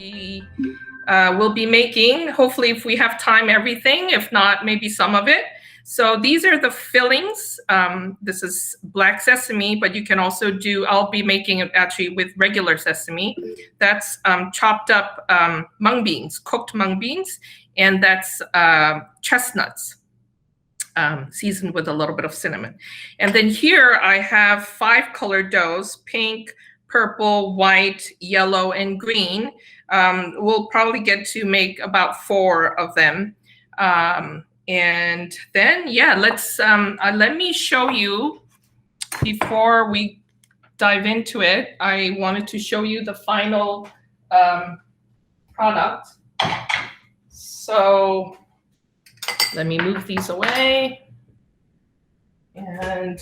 we will be making, hopefully if we have time, everything. If not, maybe some of it. So these are the fillings. This is black sesame, but you can also do, I'll be making it actually with regular sesame. That's chopped up mung beans, cooked mung beans, and that's chestnuts, seasoned with a little bit of cinnamon. And then here I have 5 colored doughs: pink, purple, white, yellow, and green. We'll probably get to make about 4 of them. And then, yeah, let me show you, before we dive into it, I wanted to show you the final product. So let me move these away. And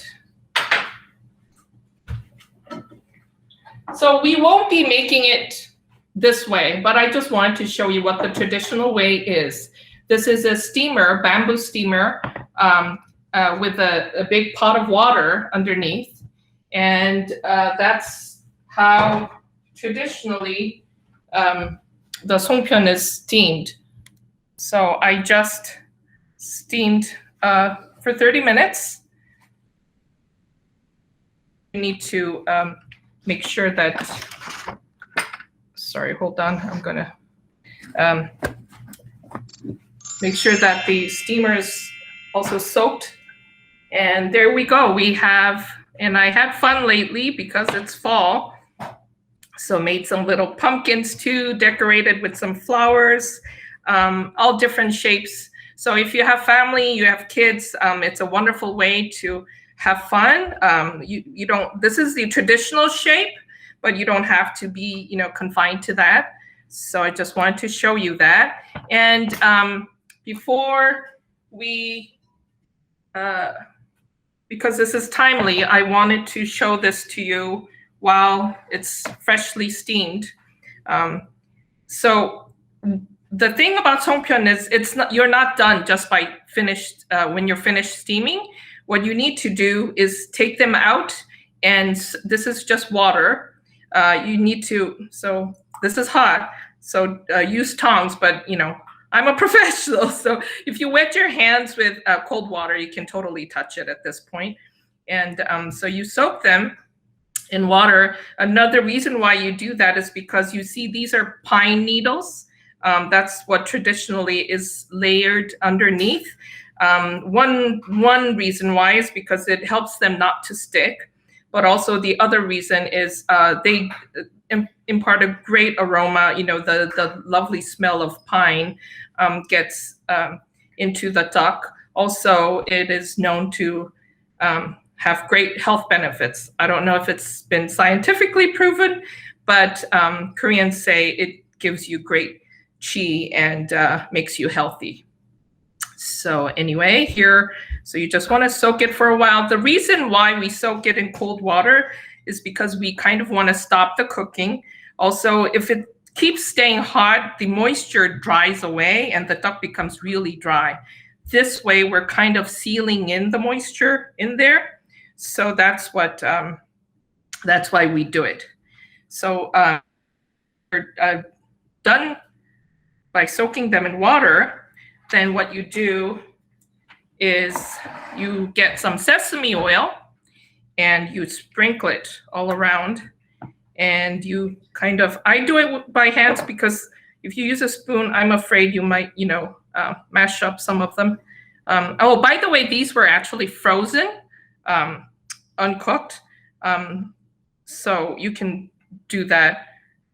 so we won't be making it this way, but I just wanted to show you what the traditional way is. This is a steamer, bamboo steamer, with a big pot of water underneath. And that's how traditionally the Songpyeon is steamed. So I just steamed for 30 minutes. You need to make sure that, sorry, hold on, I'm gonna make sure that the steamer is also soaked. And there we go. We have, and I had fun lately because it's fall. So made some little pumpkins too, decorated with some flowers, all different shapes. So if you have family, you have kids, it's a wonderful way to have fun. You don't, this is the traditional shape, but you don't have to be, confined to that. So I just wanted to show you that. And before we, because this is timely, I wanted to show this to you while it's freshly steamed. So the thing about Songpyeon is you're not done just by when you're finished steaming. What you need to do is take them out, and this is just water. You need to, so this is hot, so use tongs, but I'm a professional, so if you wet your hands with cold water, you can totally touch it at this point. And so you soak them in water. Another reason why you do that is because you see these are pine needles. That's what traditionally is layered underneath. One reason why is because it helps them not to stick, but also the other reason is they impart a great aroma. The lovely smell of pine gets into the duck. Also, it is known to have great health benefits. I don't know if it's been scientifically proven, but Koreans say it gives you great chi and makes you healthy. So anyway, here, so you just want to soak it for a while. The reason why we soak it in cold water is because we kind of want to stop the cooking. Also, if it keeps staying hot, the moisture dries away and the duck becomes really dry. This way, we're kind of sealing in the moisture in there. So that's what, that's why we do it. So we're done by soaking them in water. Then what you do is you get some sesame oil and you sprinkle it all around, and you kind of, I do it by hands because if you use a spoon, I'm afraid you might, mash up some of them. Oh, by the way, these were actually frozen, uncooked. So you can do that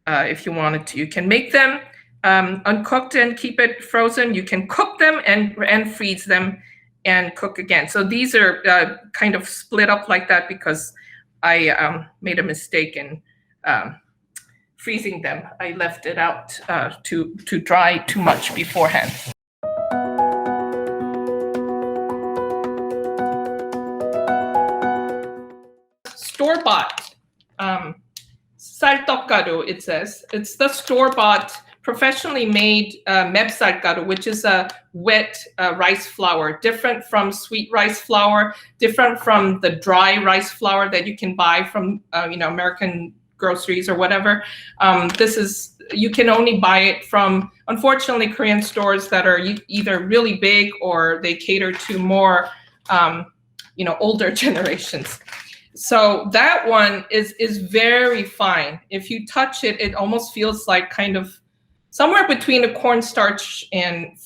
if you wanted to. You can make them uncooked and keep it frozen. You can cook them and freeze them and cook again. So these are kind of split up like that because I made a mistake in freezing them. I left it out to dry too much beforehand. Store-bought 쌀떡가루, it says. It's the store-bought, professionally made 맵쌀가루, which is a wet rice flour, different from sweet rice flour, different from the dry rice flour that you can buy from American groceries or whatever. This is, you can only buy it from, unfortunately, Korean stores that are either really big or they cater to more, older generations. So that one is very fine. If you touch it, it almost feels like kind of somewhere between a cornstarch and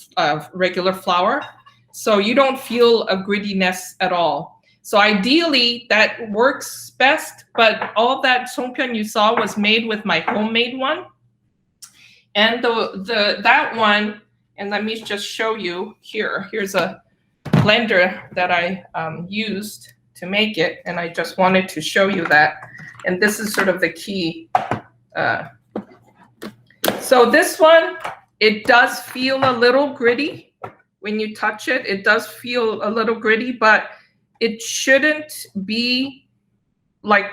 regular flour. So you don't feel a grittiness at all. So ideally that works best, but all that Songpyeon you saw was made with my homemade one. And that one, and let me just show you here. Here's a blender that I used to make it, and I just wanted to show you that. And this is sort of the key. So this one, it does feel a little gritty when you touch it. It does feel a little gritty, but it shouldn't be like,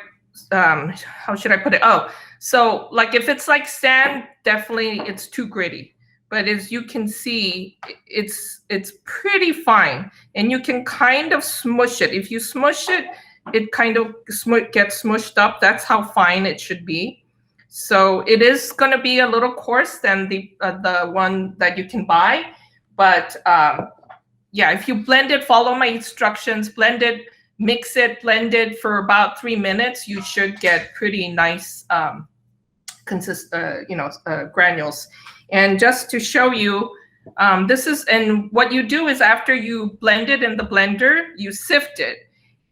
how should I put it? Oh, so like if it's like sand, definitely it's too gritty. But as you can see, it's pretty fine, and you can kind of smush it. If you smush it, it kind of gets smushed up. That's how fine it should be. So it is going to be a little coarse than the one that you can buy. But yeah, if you blend it, follow my instructions, blend it, mix it, blend it for about 3 minutes, you should get pretty nice granules. And just to show you, this is, and what you do is after you blend it in the blender, you sift it.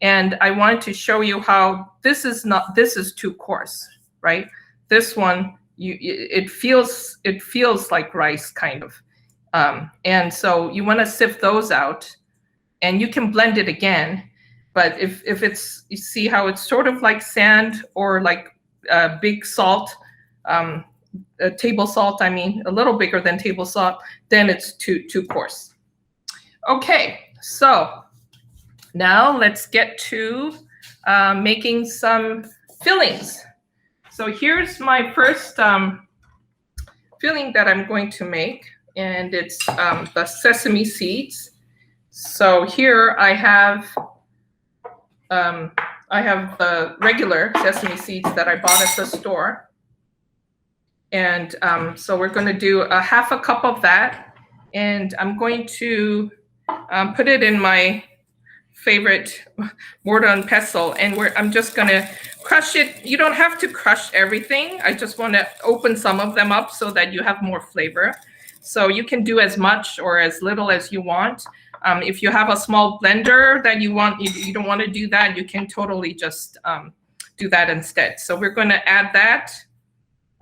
And I wanted to show you how this is too coarse, right? This one, it feels like rice kind of. And so you want to sift those out, and you can blend it again. But if it's, you see how it's sort of like sand or like big salt, table salt, I mean, a little bigger than table salt, then it's too coarse. Okay, so now let's get to making some fillings. So here's my first filling that I'm going to make, and it's the sesame seeds. So here I have the regular sesame seeds that I bought at the store. And so we're going to do a half a cup of that, and I'm going to put it in my favorite mortar and pestle, and I'm just going to crush it. You don't have to crush everything. I just want to open some of them up so that you have more flavor. So you can do as much or as little as you want. If you have a small blender that you don't want to do that, you can totally just do that instead. So we're going to add that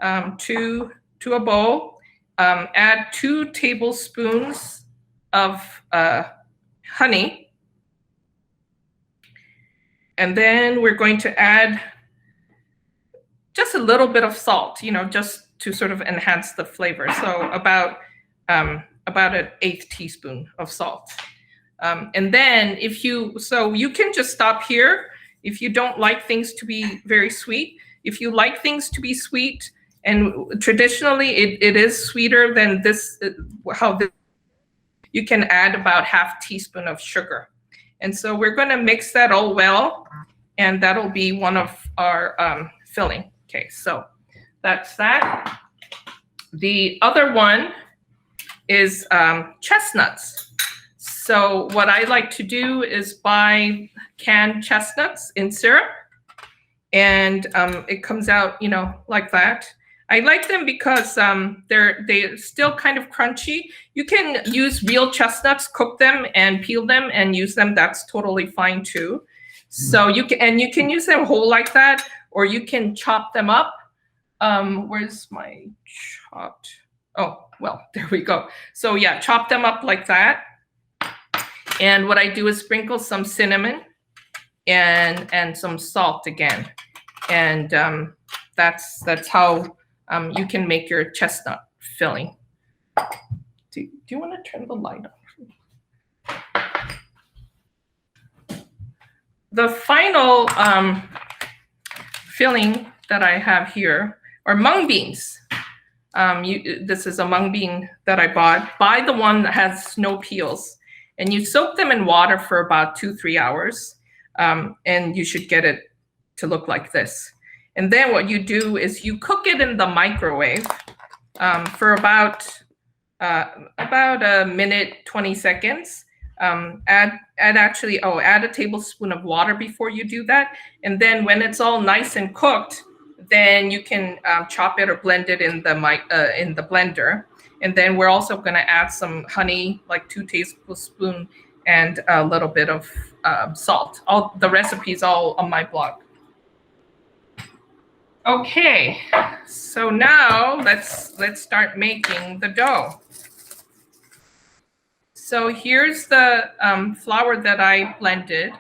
to a bowl. Add 2 tablespoons of honey. And then we're going to add just a little bit of salt, just to sort of enhance the flavor. So about an 1/8 teaspoon of salt. And then so you can just stop here if you don't like things to be very sweet. If you like things to be sweet, and traditionally it is sweeter than this, you can add about 1/2 teaspoon of sugar. And so we're going to mix that all well, and that'll be one of our filling. Okay, so that's that. The other one is chestnuts. So what I like to do is buy canned chestnuts in syrup, and it comes out, like that. I like them because they're still kind of crunchy. You can use real chestnuts, cook them and peel them and use them. That's totally fine too. So you can use them whole like that, or you can chop them up. Where's my chopped? Oh, well, there we go. So yeah, chop them up like that. And what I do is sprinkle some cinnamon and some salt again. And that's how you can make your chestnut filling. Do you want to turn the light on? The final filling that I have here are mung beans. This is a mung bean that I bought. Buy the one that has no peels. And you soak them in water for about 2-3 hours. And you should get it to look like this. And then what you do is you cook it in the microwave for about a minute, 20 seconds. Add a tablespoon of water before you do that. And then when it's all nice and cooked, then you can chop it or blend it in the blender. And then we're also going to add some honey, like 2 tablespoons, and a little bit of salt. All the recipes all on my blog. Okay, so now let's start making the dough. So here's the flour that I blended.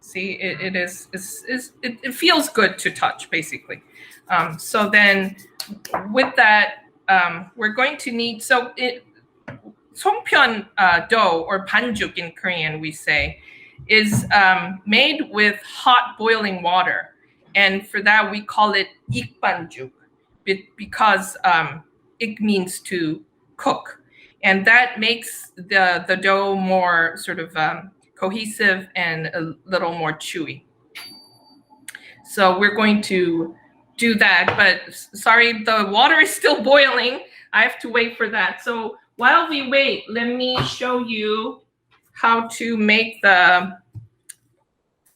See, it feels good to touch, basically. So then with that, we're going to need, Songpyeon dough, or banjuk in Korean we say, is made with hot boiling water. And for that, we call it ikbanjuk because ik means to cook. And that makes the dough more sort of cohesive and a little more chewy. So we're going to do that, but sorry, the water is still boiling. I have to wait for that. So while we wait, let me show you how to make the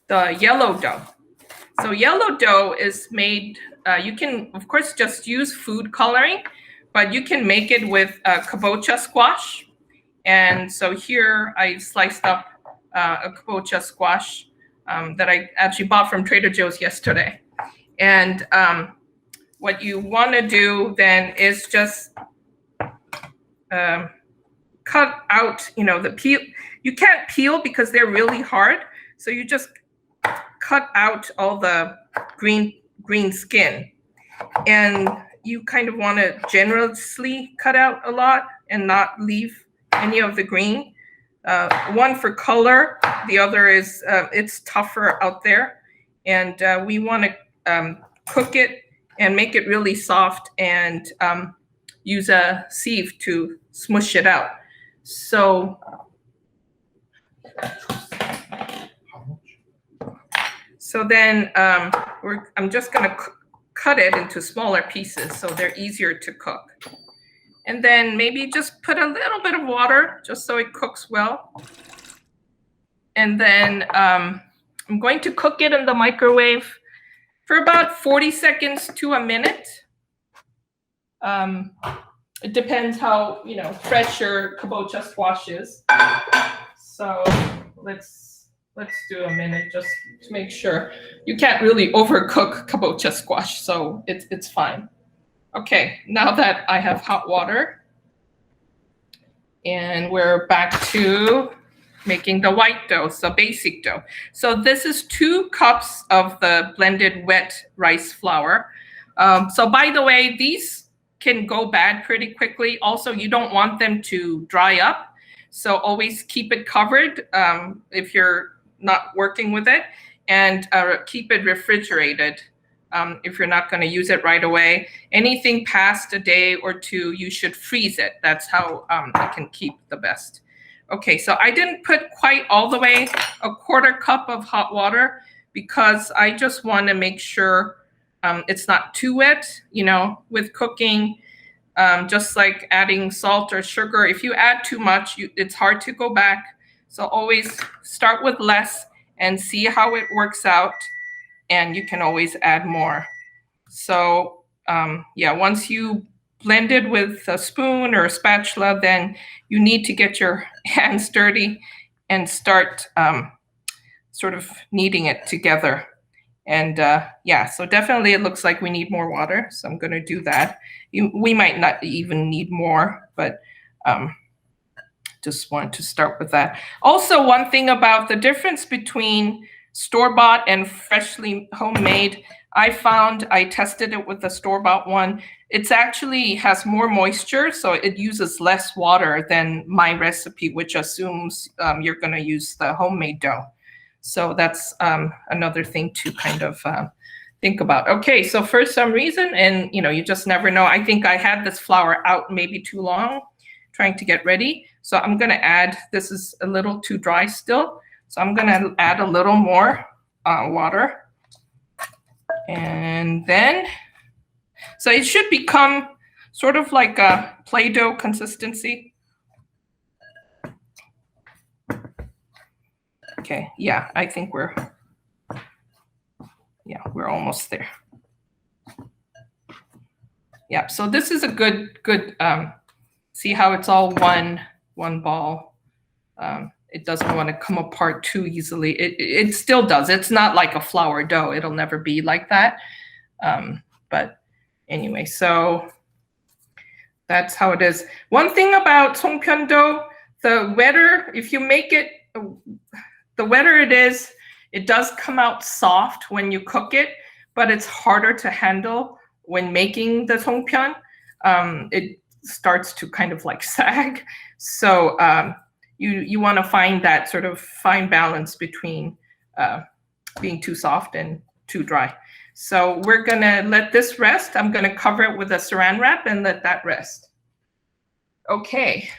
yellow dough. So yellow dough is made, you can, of course, just use food coloring, but you can make it with kabocha squash. And so here I sliced up a kabocha squash that I actually bought from Trader Joe's yesterday. And what you want to do then is just cut out, the peel. You can't peel because they're really hard. So you just cut out all the green skin. And you kind of want to generously cut out a lot and not leave any of the green. One for color, the other is it's tougher out there. And we want to cook it and make it really soft and use a sieve to smush it out. So then I'm just going to cut it into smaller pieces so they're easier to cook. And then maybe just put a little bit of water just so it cooks well. And then I'm going to cook it in the microwave for about 40 seconds to a minute. It depends how fresh your kabocha squash is. So let's do a minute just to make sure. You can't really overcook kabocha squash, so it's fine. Okay, now that I have hot water, and we're back to making the white dough, so basic dough. So this is 2 cups of the blended wet rice flour. So by the way, these can go bad pretty quickly. Also, you don't want them to dry up. So always keep it covered if you're not working with it, and keep it refrigerated if you're not going to use it right away. Anything past a day or 2, you should freeze it. That's how it can keep the best. Okay, so I didn't put quite all the way a 1/4 cup of hot water because I just want to make sure it's not too wet. With cooking, just like adding salt or sugar, if you add too much, it's hard to go back. So always start with less and see how it works out, and you can always add more. So once you blend it with a spoon or a spatula, then you need to get your hands dirty and start sort of kneading it together. And so definitely it looks like we need more water, so I'm going to do that. We might not even need more, but just want to start with that. Also, one thing about the difference between store-bought and freshly homemade, I tested it with the store-bought one. It's actually has more moisture, so it uses less water than my recipe, which assumes you're going to use the homemade dough. So that's another thing to kind of think about. Okay, so for some reason, and you just never know, I think I had this flour out maybe too long trying to get ready. So I'm going to add, this is a little too dry still, so I'm going to add a little more water. And then, so it should become sort of like a Play-Doh consistency. Okay, yeah, I think we're almost there. Yeah, so this is a good, see how it's all one ball. It doesn't want to come apart too easily. It still does. It's not like a flour dough. It'll never be like that. But anyway, so that's how it is. One thing about Songpyeon dough, the wetter, if you make it, the wetter it is, it does come out soft when you cook it, but it's harder to handle when making the Songpyeon. It starts to kind of like sag. So you want to find that sort of fine balance between being too soft and too dry. So we're gonna let this rest. I'm gonna cover it with a saran wrap and let that rest. Okay,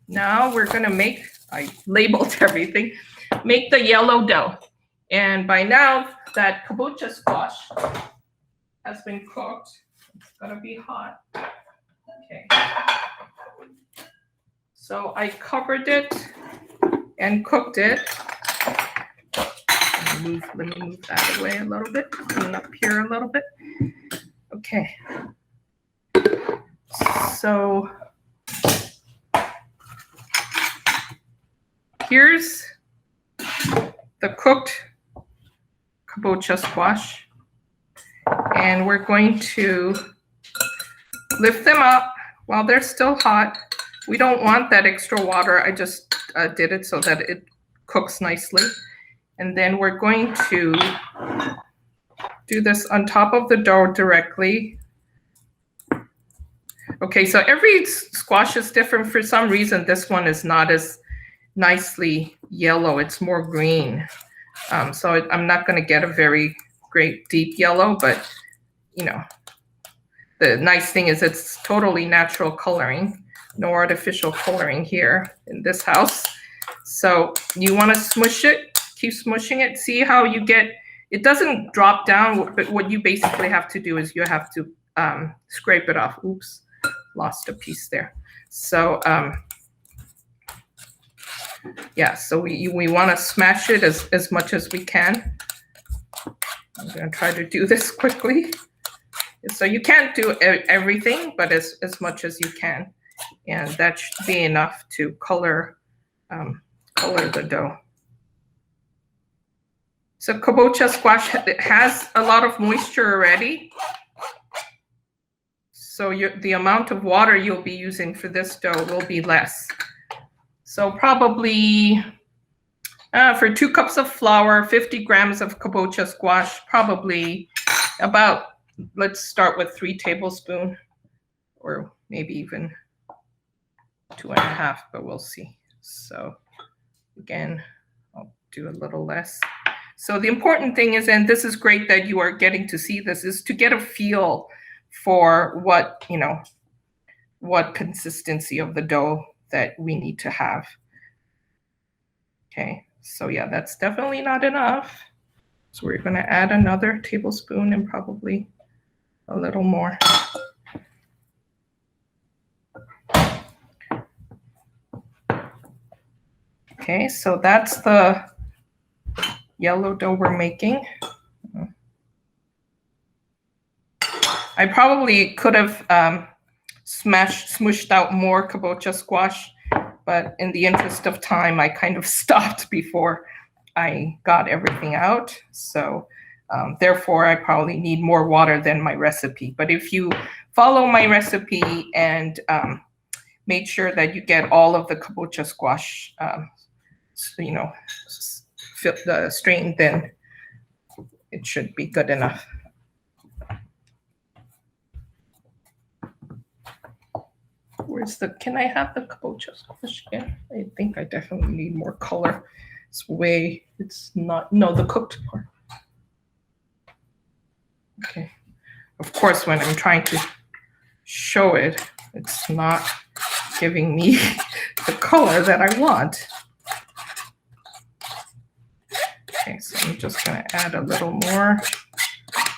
now we're gonna make, I labeled everything, make the yellow dough. And by now that kabocha squash has been cooked. It's gonna be hot. Okay. So I covered it and cooked it. Let me move that away a little bit, clean up here a little bit. Okay. So here's the cooked kabocha squash. And we're going to lift them up while they're still hot. We don't want that extra water. I just did it so that it cooks nicely. And then we're going to do this on top of the dough directly. Okay, so every squash is different. For some reason, this one is not as nicely yellow. It's more green. So I'm not going to get a very great deep yellow, but you know, the nice thing is it's totally natural coloring, no artificial coloring here in this house. So you want to smush it, keep smushing it, see how you get, it doesn't drop down, but what you basically have to do is you have to scrape it off. Oops, lost a piece there. So yeah, so we want to smash it as much as we can. I'm going to try to do this quickly. So you can't do everything, but as much as you can. And that should be enough to color the dough. So kabocha squash has a lot of moisture already. So the amount of water you'll be using for this dough will be less. So probably for 2 cups of flour, 50 grams of kabocha squash, probably about, let's start with 3 tablespoons, or maybe even 2.5, but we'll see. So again, I'll do a little less. So the important thing is, and this is great that you are getting to see this, is to get a feel for what, you know, what consistency of the dough that we need to have. Okay, so yeah, that's definitely not enough. So we're going to add another tablespoon and probably a little more. Okay, so that's the yellow dough we're making. I probably could have smooshed out more kabocha squash, but in the interest of time, I kind of stopped before I got everything out. So therefore, I probably need more water than my recipe. But if you follow my recipe and make sure that you get all of the kabocha squash, you know, strained, then it should be good enough. Where's the, can I have the kabocha squash again? I think I definitely need more color. It's way, it's not, no, the cooked part. Okay. Of course, when I'm trying to show it, it's not giving me the color that I want. Okay, so I'm just gonna add a little more.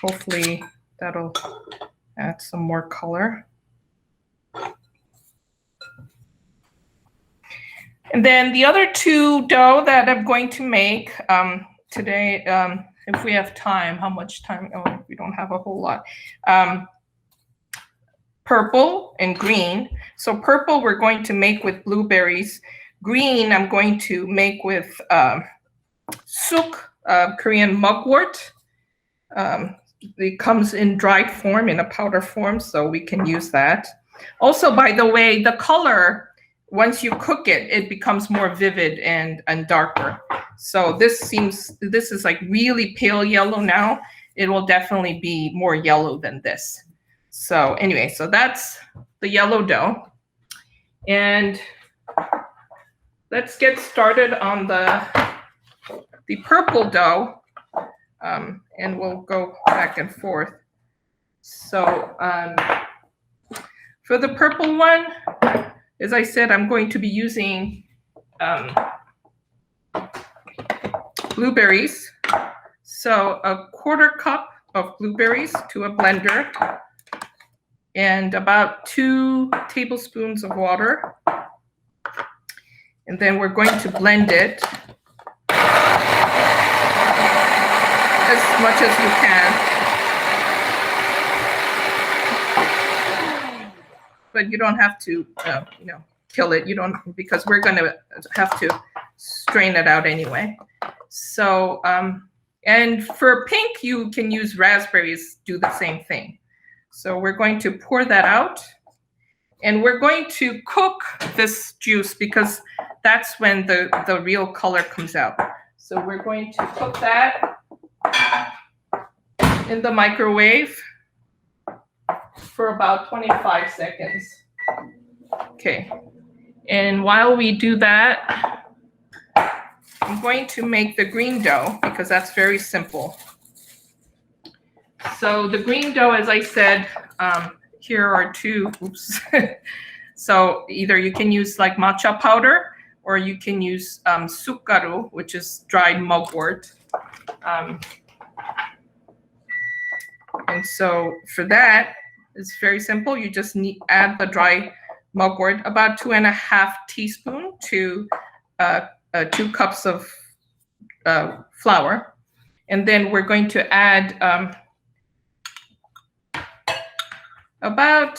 hopefully that'll add some more color. And then the other two dough that I'm going to make today, if we have time, how much time? Oh, we don't have a whole lot. Purple and green. So purple we're going to make with blueberries. Green I'm going to make with suk, Korean mugwort. It comes in dried form, in a powder form, so we can use that. Also, by the way, the color, once you cook it, it becomes more vivid and darker. So this is like really pale yellow now. It will definitely be more yellow than this. So anyway, so that's the yellow dough. And let's get started on the purple dough. And we'll go back and forth. So for the purple one, as I said, I'm going to be using blueberries. So a 1/4 cup of blueberries to a blender and about 2 tablespoons of water. And then we're going to blend it as much as you can. But you don't have to, kill it. You don't, because we're going to have to strain it out anyway. So, and for pink, you can use raspberries, do the same thing. So we're going to pour that out. And we're going to cook this juice because that's when the real color comes out. So we're going to cook that in the microwave for about 25 seconds. Okay, and while we do that, I'm going to make the green dough because that's very simple. So the green dough, as I said, here are 2, oops. So either you can use like matcha powder or you can use sukgaru, which is dried mugwort. And so for that, it's very simple. You just add the dry mugwort, about 2½ teaspoon to 2 cups of flour. And then we're going to add about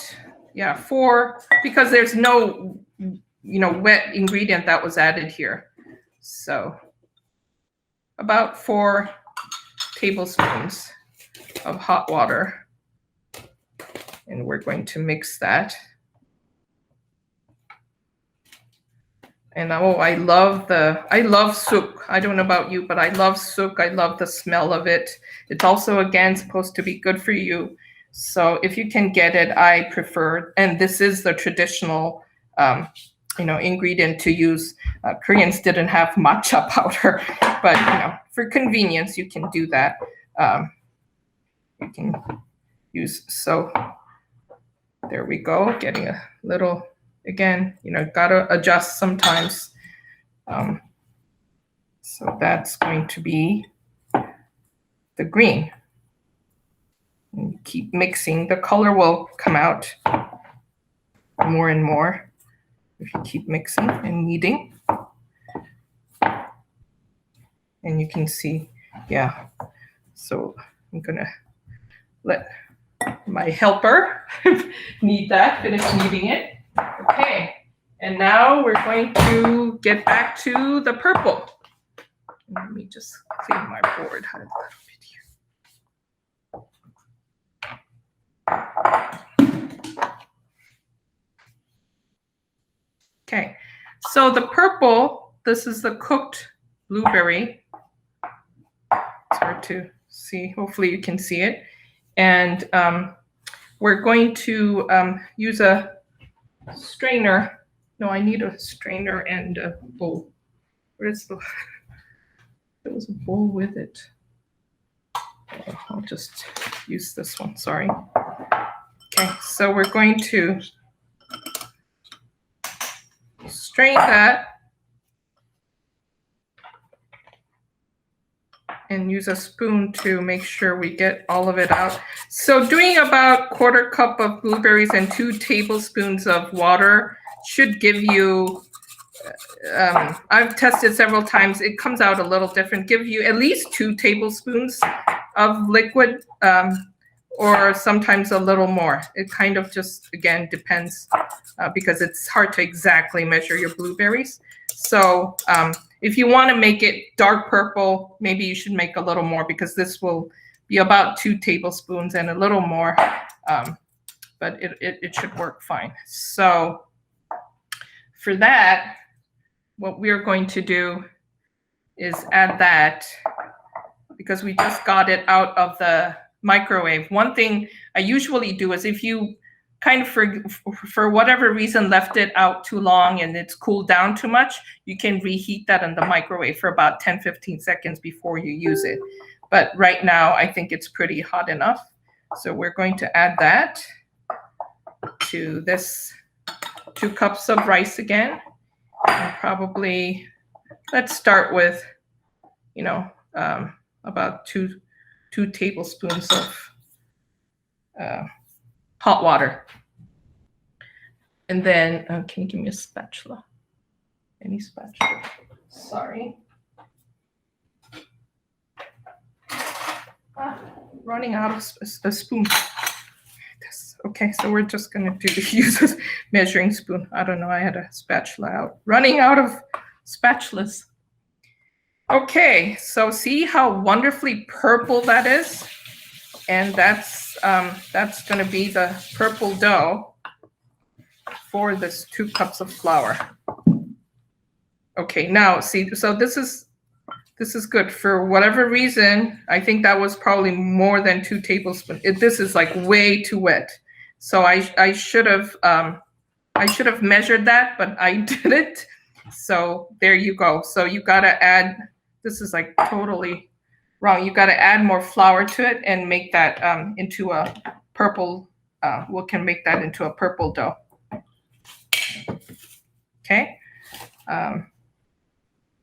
4, because there's no wet ingredient that was added here. So about 4 tablespoons of hot water. And we're going to mix that. And oh, I love suk. I don't know about you, but I love suk. I love the smell of it. It's also, again, supposed to be good for you. So if you can get it, I prefer, and this is the traditional, ingredient to use. Koreans didn't have matcha powder, but for convenience, you can do that. You can use, so there we go, getting a little, again, gotta adjust sometimes. So that's going to be the green. And keep mixing. The color will come out more and more if you keep mixing and kneading. And you can see, so I'm gonna let my helper knead that, finish kneading it. Okay, and now we're going to get back to the purple. Let me just clean my board. Okay, so the purple, this is the cooked blueberry. It's hard to see, hopefully you can see it. And we're going to use a strainer. No, I need a strainer and a bowl. Where's the, there was a bowl with it. I'll just use this one, sorry. Okay, so we're going to strain that. and use a spoon to make sure we get all of it out. So doing about 1/4 cup of blueberries and 2 tablespoons of water should give you, I've tested several times, it comes out a little different, give you at least 2 tablespoons of liquid, or sometimes a little more. It kind of just, again, depends because it's hard to exactly measure your blueberries. So if you want to make it dark purple, maybe you should make a little more because this will be about 2 tablespoons and a little more, but it should work fine. So for that, what we're going to do is add that because we just got it out of the microwave. One thing I usually do is if you kind of for whatever reason left it out too long and it's cooled down too much, you can reheat that in the microwave for about 10-15 seconds before you use it. But right now I think it's pretty hot enough. So we're going to add that to this 2 cups of rice again. And probably let's start with, you know, about 2 tablespoons of hot water. And then, can you give me a spatula? Any spatula? Sorry. Running out of a spoon. Okay, so we're just gonna use a measuring spoon. I don't know, I had a spatula out. Running out of spatulas. Okay, so see how wonderfully purple that is? And that's gonna be the purple dough for this 2 cups of flour. Okay, now see, so this is good. For whatever reason, I think that was probably more than 2 tablespoons. This is like way too wet. So I should have measured that, but I didn't. So there you go. So you gotta add, this is like totally wrong. You gotta add more flour to it and make that into a purple, we can make that into a purple dough. Okay.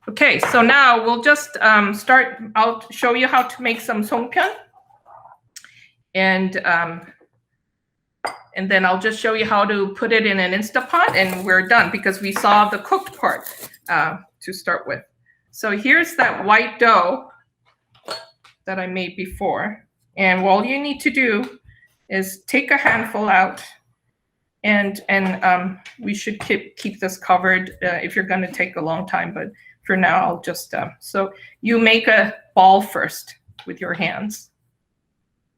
Okay, so now we'll just start. I'll show you how to make some Songpyeon. And then I'll just show you how to put it in an Instapot and we're done because we saw the cooked part to start with. So here's that white dough that I made before. And all you need to do is take a handful out and we should keep this covered if you're gonna take a long time, but for now I'll just, so you make a ball first with your hands.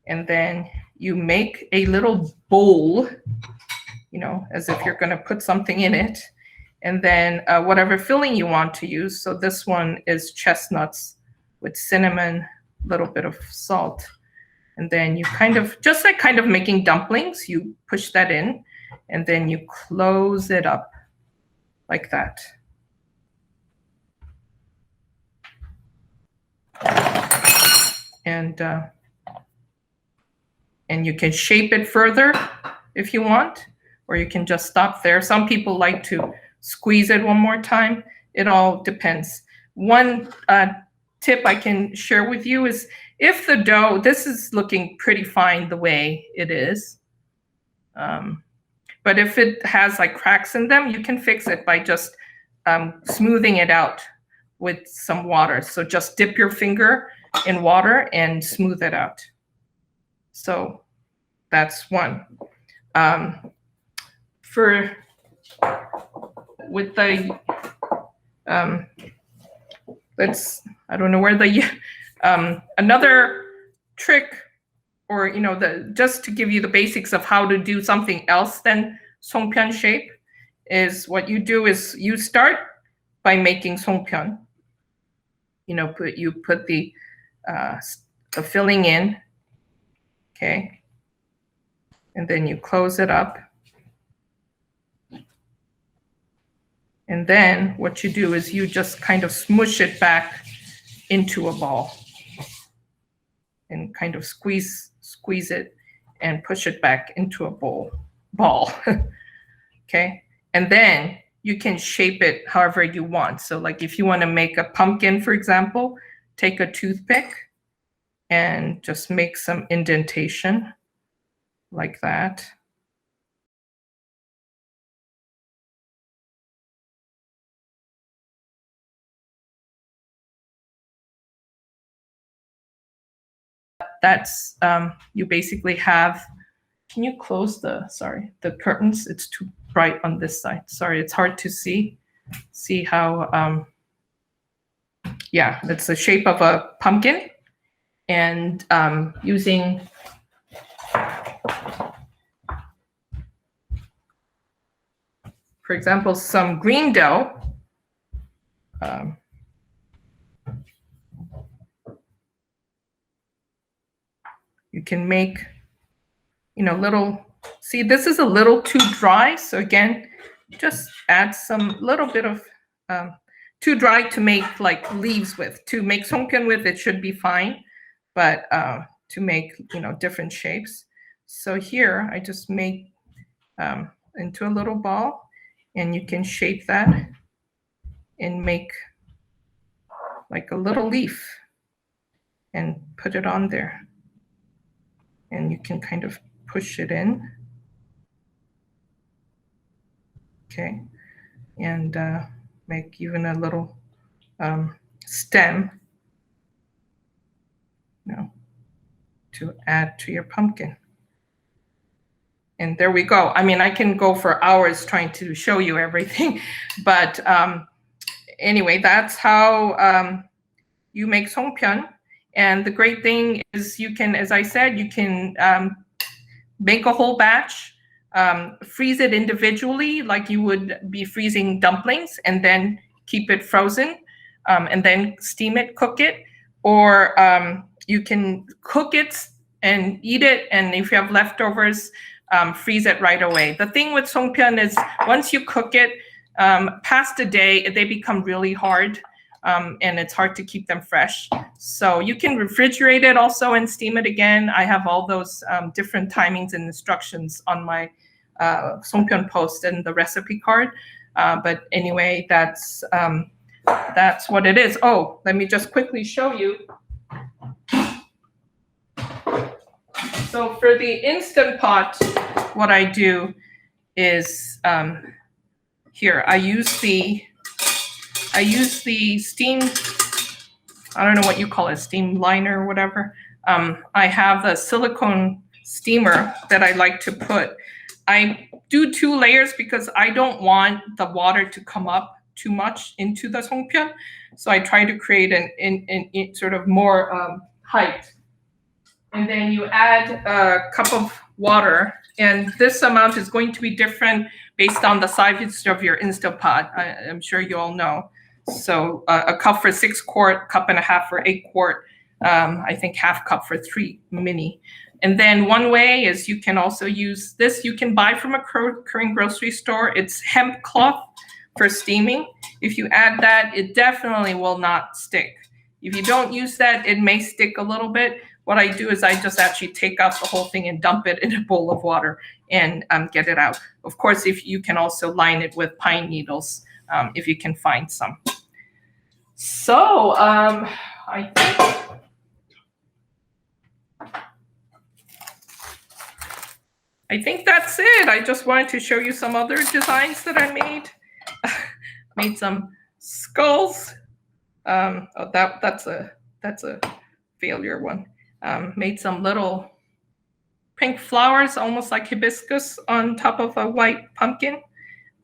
And then you make a little bowl, you know, as if you're gonna put something in it. And then whatever filling you want to use. So this one is chestnuts with cinnamon, a little bit of salt. And then you kind of, just like kind of making dumplings, you push that in and then you close it up like that. And you can shape it further if you want, or you can just stop there. Some people like to squeeze it one more time. It all depends. One tip I can share with you is if the dough, this is looking pretty fine the way it is. But if it has like cracks in them, you can fix it by just smoothing it out with some water. So just dip your finger in water and smooth it out. So that's one. With the, I don't know where the, another trick, or, you know, just to give you the basics of how to do something else than Songpyeon shape, is what you do is you start by making Songpyeon. You know, you put the filling in, okay, and then you close it up. And then what you do is you just kind of smush it back into a ball and kind of squeeze it and push it back into a ball. Okay, and then you can shape it however you want. So like if you want to make a pumpkin, for example, take a toothpick and just make some indentation like that. That's, you basically have, can you close the curtains? It's too bright on this side. Sorry, it's hard to see how, yeah, it's the shape of a pumpkin. And using for example, some green dough. You can make, little, see, this is a little too dry. So again, just add some little bit of, too dry to make like leaves with. To make songpyeon with, it should be fine. But to make, different shapes. So here I just make into a little ball, and you can shape that and make like a little leaf and put it on there. And you can kind of push it in. Okay, and make even a little stem, to add to your pumpkin. And there we go. I mean, I can go for hours trying to show you everything, but anyway, that's how you make songpyeon. And the great thing is you can, as I said, you can make a whole batch, freeze it individually like you would be freezing dumplings, and then keep it frozen, and then steam it, cook it, or you can cook it and eat it, and if you have leftovers, freeze it right away. The thing with songpyeon is once you cook it, past a day, they become really hard, and it's hard to keep them fresh. So you can refrigerate it also and steam it again. I have all those different timings and instructions on my Songpyeon post and the recipe card. But anyway, that's what it is. Oh, let me just quickly show you. So for the Instant Pot, what I do is here I use the steam, I don't know what you call it, steam liner or whatever. I have the silicone steamer that I like to put. I do 2 layers because I don't want the water to come up too much into the songpyeon. So I try to create an sort of more height. And then you add a cup of water, and this amount is going to be different based on the size of your Instant Pot. I'm sure you all know. So a cup for 6 quart, cup and a half for 8 quart, I think half cup for 3 mini. And then one way is you can also use this. You can buy from a Korean grocery store. It's hemp cloth for steaming. If you add that, it definitely will not stick. If you don't use that, it may stick a little bit. What I do is I just actually take out the whole thing and dump it in a bowl of water and get it out. Of course, if you can also line it with pine needles, if you can find some. So I think that's it. I just wanted to show you some other designs that I made. Made some skulls. Oh, that's a failure one. Made some little pink flowers, almost like hibiscus, on top of a white pumpkin.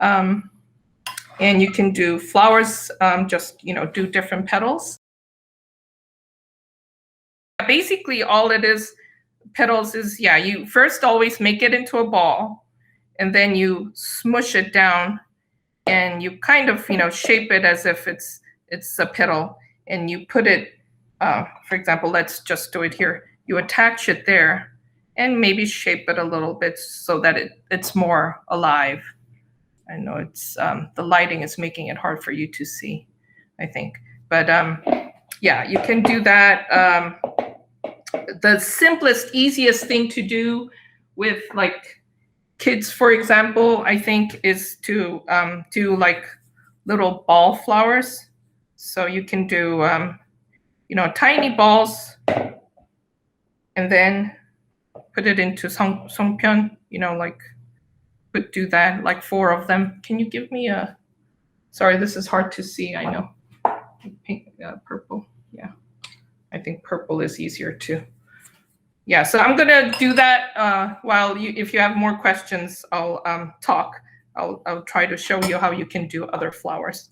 And you can do flowers, just, do different petals. Basically, all it is, petals is, you first always make it into a ball, and then you smush it down, and you kind of, shape it as if it's a petal, and you put it, for example, let's just do it here. You attach it there, and maybe shape it a little bit so that it's more alive. I know it's the lighting is making it hard for you to see, I think. But you can do that. The simplest, easiest thing to do with like kids, for example, I think, is to do like little ball flowers. So you can do tiny balls, and then put it into Songpyeon, like do that, like 4 of them. Can you give me a, sorry, this is hard to see, I know. Pink, purple, yeah. I think purple is easier too. Yeah, so I'm gonna do that while if you have more questions, I'll talk. I'll try to show you how you can do other flowers.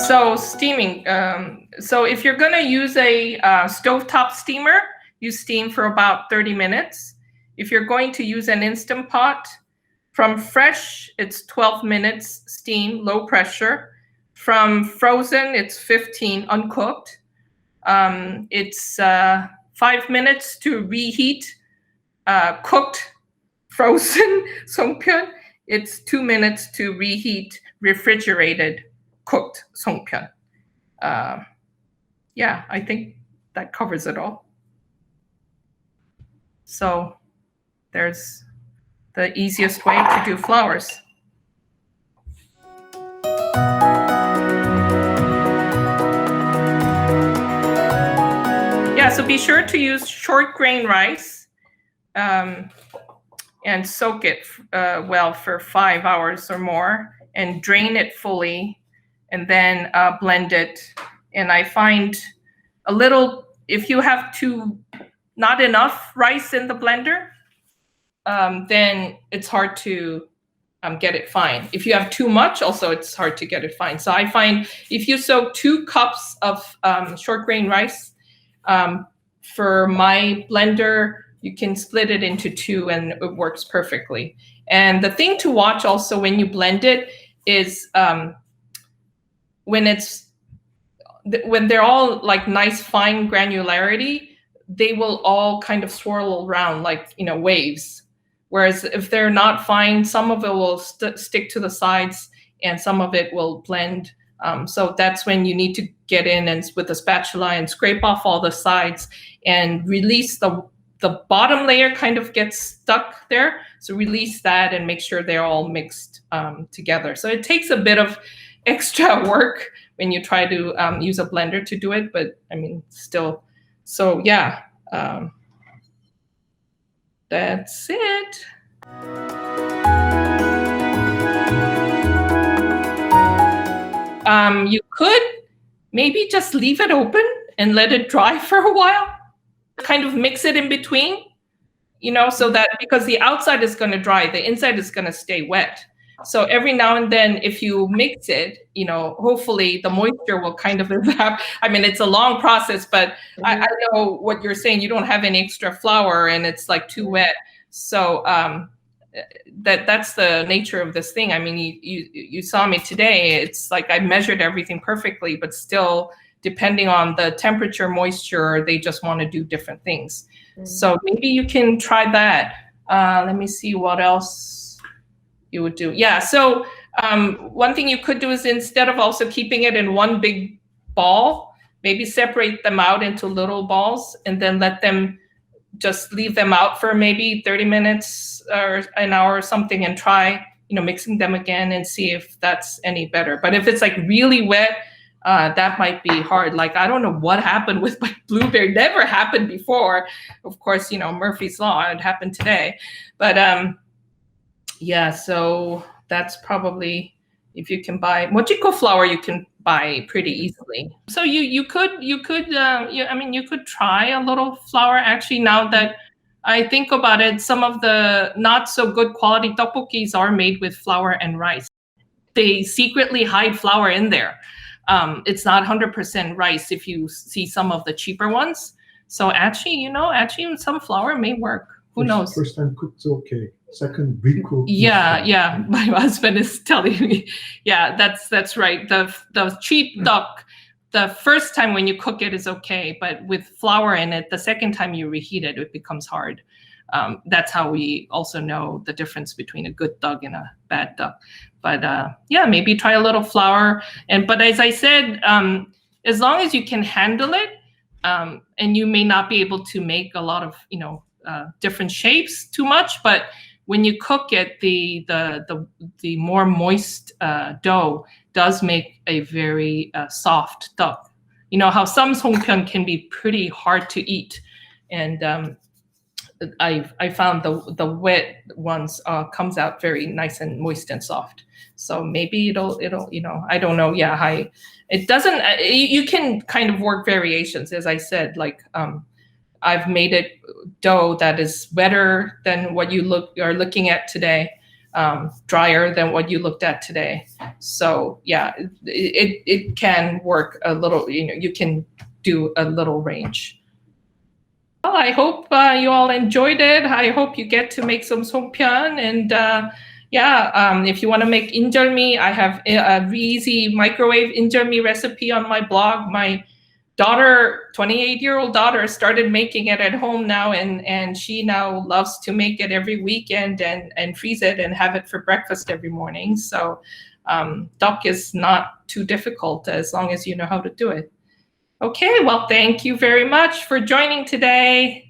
So steaming. So if you're gonna use a stovetop steamer, you steam for about 30 minutes. If you're going to use an Instant Pot, from fresh, it's 12 minutes steam, low pressure. From frozen, it's 15 uncooked. It's 5 minutes to reheat cooked frozen Songpyeon. It's 2 minutes to reheat refrigerated cooked Songpyeon. Yeah, I think that covers it all. So there's the easiest way to do flowers. Yeah, so be sure to use short grain rice and soak it well for 5 hours or more and drain it fully and then blend it. And I find a little, if you have not enough rice in the blender, then it's hard to get it fine. If you have too much, also it's hard to get it fine. So I find if you soak 2 cups of short grain rice, for my blender, you can split it into 2 and it works perfectly. And the thing to watch also when you blend it is when they're all like nice fine granularity, they will all kind of swirl around like waves. Whereas if they're not fine, some of it will stick to the sides and some of it will blend. So that's when you need to get in and with a spatula and scrape off all the sides and release the bottom layer kind of gets stuck there. So release that and make sure they're all mixed together. So it takes a bit of extra work when you try to use a blender to do it, but I mean, still. So yeah, that's it. You could maybe just leave it open and let it dry for a while. Kind of mix it in between, so that because the outside is going to dry, the inside is going to stay wet. So every now and then, if you mix it, hopefully the moisture will kind of evaporate. I mean, it's a long process, but I know what you're saying. You don't have any extra flour and it's like too wet. So that's the nature of this thing. I mean, you saw me today. It's like I measured everything perfectly, but still, depending on the temperature, moisture, they just want to do different things. So maybe you can try that. Let me see what else you would do. Yeah, so one thing you could do is instead of also keeping it in one big ball, maybe separate them out into little balls and then let them just leave them out for maybe 30 minutes or an hour or something and try, mixing them again and see if that's any better. But if it's like really wet, that might be hard. Like, I don't know what happened with my blueberry. Never happened before. Of course, Murphy's Law, it happened today. But yeah, so that's probably, if you can buy mojiko flour, you can buy pretty easily. So you could try a little flour. Actually, now that I think about it, some of the not so good quality tteokbokkis are made with flour and rice. They secretly hide flour in there. It's not 100% rice if you see some of the cheaper ones. So actually, some flour may work. Who knows? First time cooked, okay. Second, recooked. Yeah. My husband is telling me, yeah, that's right. The cheap duck, the first time when you cook it is okay, but with flour in it, the second time you reheat it, it becomes hard. That's how we also know the difference between a good duck and a bad duck. But yeah, maybe try a little flour. But as I said, as long as you can handle it, and you may not be able to make a lot of different shapes too much, but when you cook it, the more moist dough does make a very soft duck. You know how some songpyeon can be pretty hard to eat, and I found the wet ones comes out very nice and moist and soft. So maybe it'll I don't know. Yeah, it doesn't. You can kind of work variations, as I said. Like I've made it dough that is wetter than what you are looking at today, drier than what you looked at today. So yeah, it can work a little. You can do a little range. Well, I hope you all enjoyed it. I hope you get to make some songpyeon. And if you want to make injeolmi, I have a easy microwave injeolmi recipe on my blog. My daughter, 28-year-old daughter, started making it at home now, and she now loves to make it every weekend and freeze it and have it for breakfast every morning. So duck is not too difficult as long as you know how to do it. Okay, well, thank you very much for joining today.